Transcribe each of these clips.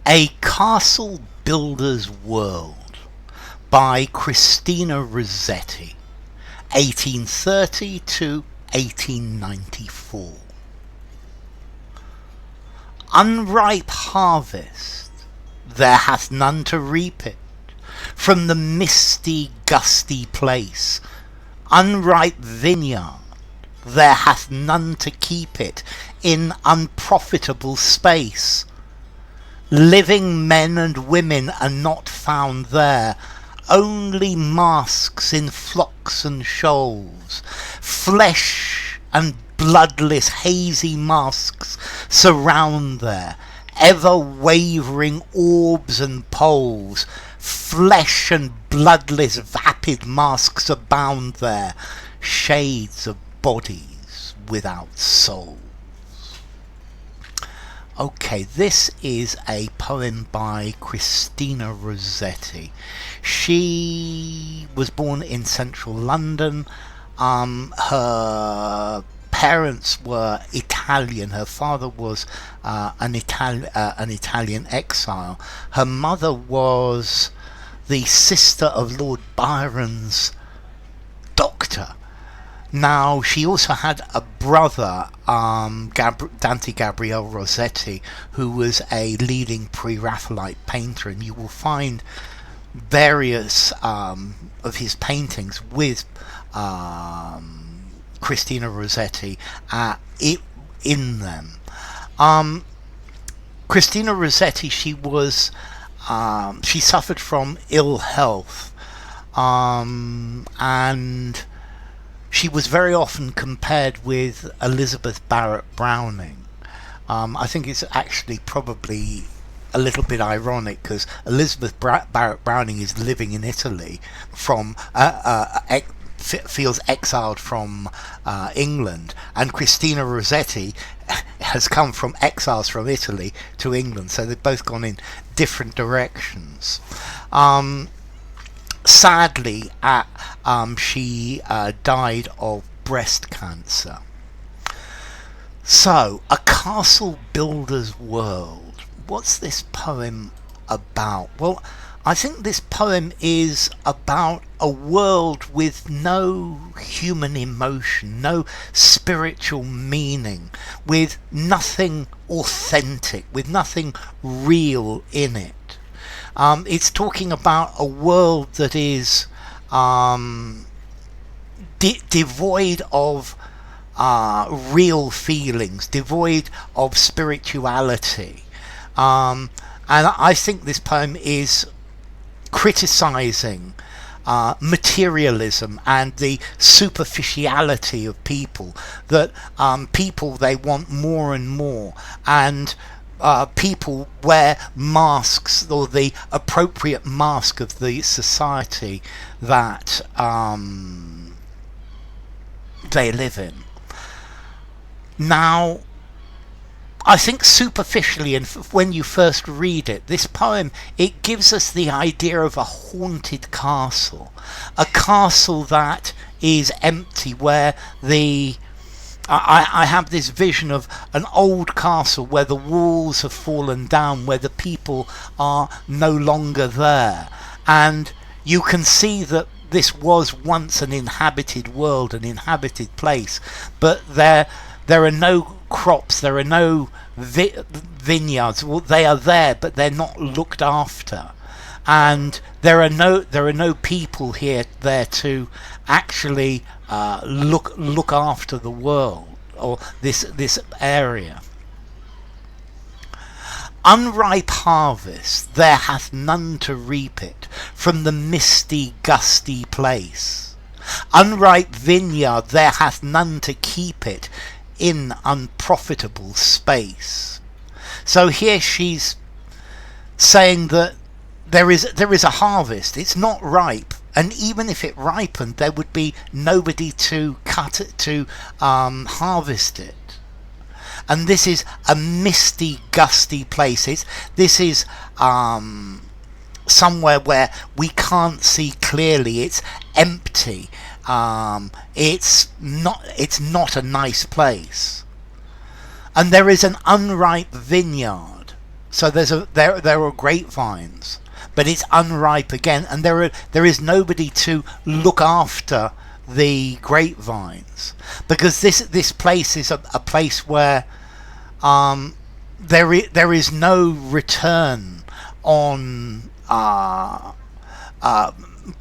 A Castle Builder's World by Christina Rossetti, 1830 to 1894. Unripe harvest, there hath none to reap it, from the misty gusty place. Unripe vineyard, there hath none to keep it, in unprofitable space. Living men and women are not found there, only masks in flocks and shoals. Flesh and bloodless hazy masks surround there, ever wavering orbs and poles. Flesh and bloodless vapid masks abound there, shades of bodies without souls. Okay, this is a poem by Christina Rossetti. She was born in central London. Her parents were Italian. Her father was an Italian exile. Her mother was the sister of Lord Byron's doctor. Now, she also had a brother, Dante Gabriel Rossetti, who was a leading pre-Raphaelite painter, and you will find various of his paintings with Christina Rossetti in them. Christina Rossetti, she suffered from ill health, and she was very often compared with Elizabeth Barrett Browning. I think it's actually probably a little bit ironic because Elizabeth Barrett Browning is living in Italy feels exiled from England, and Christina Rossetti has come from exiles from Italy to England, so they've both gone in different directions. Sadly, she died of breast cancer. So, A Castle Builder's World. What's this poem about? Well, I think this poem is about a world with no human emotion, no spiritual meaning, with nothing authentic, with nothing real in it. It's talking about a world that is devoid of real feelings, devoid of spirituality. And I think this poem is criticizing materialism and the superficiality of people, that people, they want more and more, and people wear masks, or the appropriate mask of the society that they live in. Now, I think superficially, and when you first read it, this poem, it gives us the idea of a haunted castle, a castle that is empty, where I have this vision of an old castle where the walls have fallen down, where the people are no longer there, and you can see that this was once an inhabited world, an inhabited place, but there are no crops, there are no vineyards. Well, they are there, but they're not looked after, and there are no people there to actually look after the world or this area. Unripe harvest, there hath none to reap it, from the misty gusty place. Unripe vineyard, there hath none to keep it, in unprofitable space. So here she's saying that there is a harvest. It's not ripe, and even if it ripened, there would be nobody to cut it, to harvest it. And this is a misty, gusty place. This is somewhere where we can't see clearly. It's empty. It's not a nice place. And there is an unripe vineyard. So there are grapevines, but it's unripe again, and there is nobody to look after the grapevines, because this place is a place where there is no return on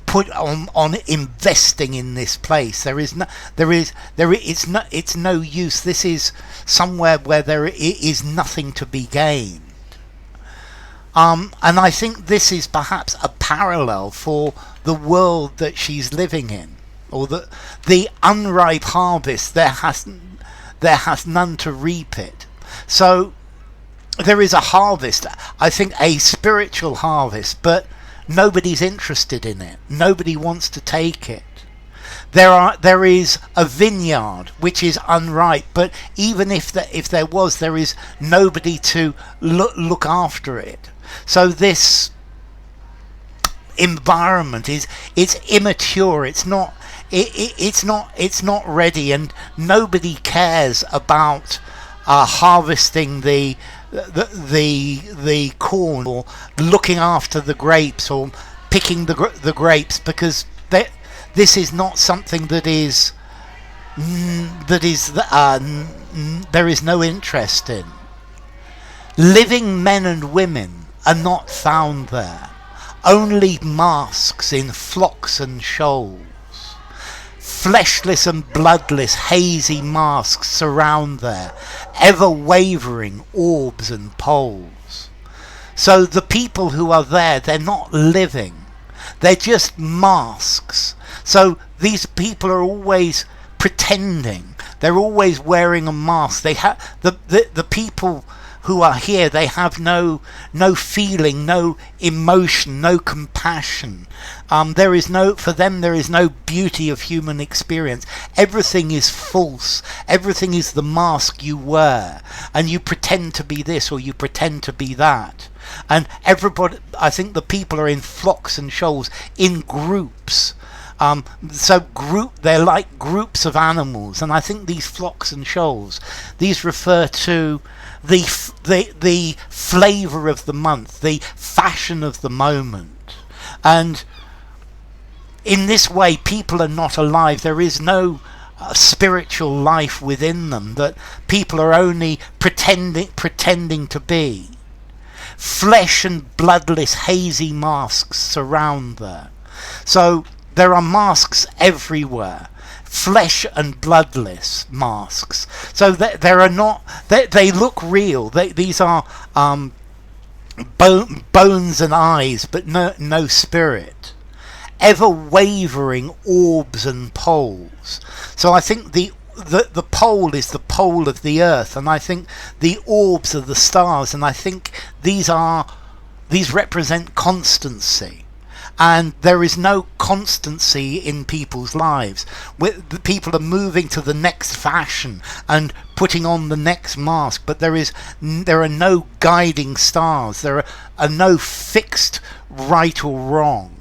put on investing in this place. It's no use. This is somewhere where there is nothing to be gained. And I think this is perhaps a parallel for the world that she's living in, or the unripe harvest. There has none to reap it. So there is a harvest, I think a spiritual harvest, but nobody's interested in it. Nobody wants to take it. There is a vineyard which is unripe, but even if there was, there is nobody to look after it. So this environment it's immature. It's not ready, and nobody cares about harvesting the corn, or looking after the grapes, or picking the grapes, because this is not something there is no interest in. Living men and women are not found there. Only masks in flocks and shoals. Fleshless and bloodless, hazy masks surround there, ever wavering orbs and poles. So the people who are there, they're not living. They're just masks. So these people are always pretending. They're always wearing a mask. They have the people who are here, they have no feeling, no emotion, no compassion. For them there is no beauty of human experience. Everything is false. Everything is the mask you wear, and you pretend to be this or you pretend to be that. And everybody, I think the people are in flocks and shoals, in groups. They're like groups of animals, and I think these flocks and shoals, these refer to the flavour of the month, the fashion of the moment. And in this way, people are not alive. There is no spiritual life within them, that people are only pretending to be. Flesh and bloodless, hazy masks surround there. So there are masks everywhere. Flesh and bloodless masks. So there are not. They look real. These are bones and eyes, but no spirit. Ever wavering orbs and poles. So I think the pole is the pole of the earth, and I think the orbs are the stars, and I think these represent constancy. And there is no constancy in people's lives. The people are moving to the next fashion and putting on the next mask, but there are no guiding stars. There are no fixed right or wrong.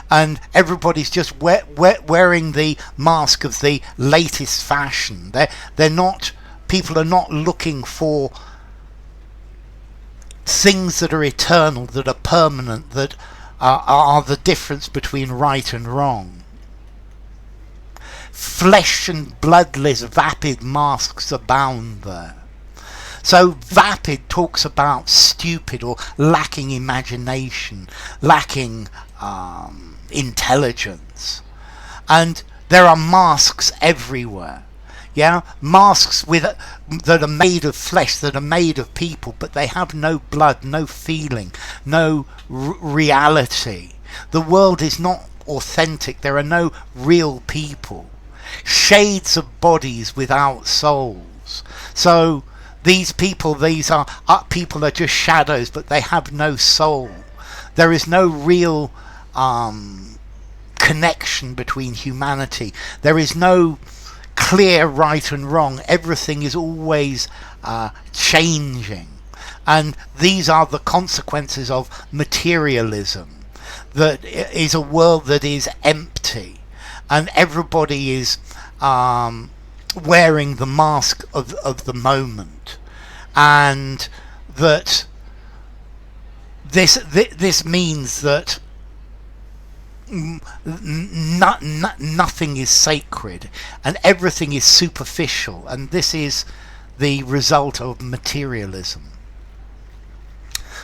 And everybody's just wearing the mask of the latest fashion. People are not looking for things that are eternal, that are permanent, that are the difference between right and wrong. Flesh and bloodless, vapid masks abound there. So vapid talks about stupid or lacking imagination, lacking intelligence. And there are masks everywhere. Yeah, masks that are made of flesh, that are made of people, but they have no blood, no feeling, no reality. The world is not authentic. There are no real people. Shades of bodies without souls. So these people are just shadows, but they have no soul. There is no real connection between humanity. There is no clear right and wrong. Everything is always changing, and these are the consequences of materialism. That is a world that is empty, and everybody is wearing the mask of the moment, and that this means that nothing is sacred and everything is superficial, and this is the result of materialism.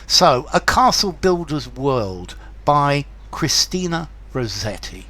So, A Castle Builder's World by Christina Rossetti.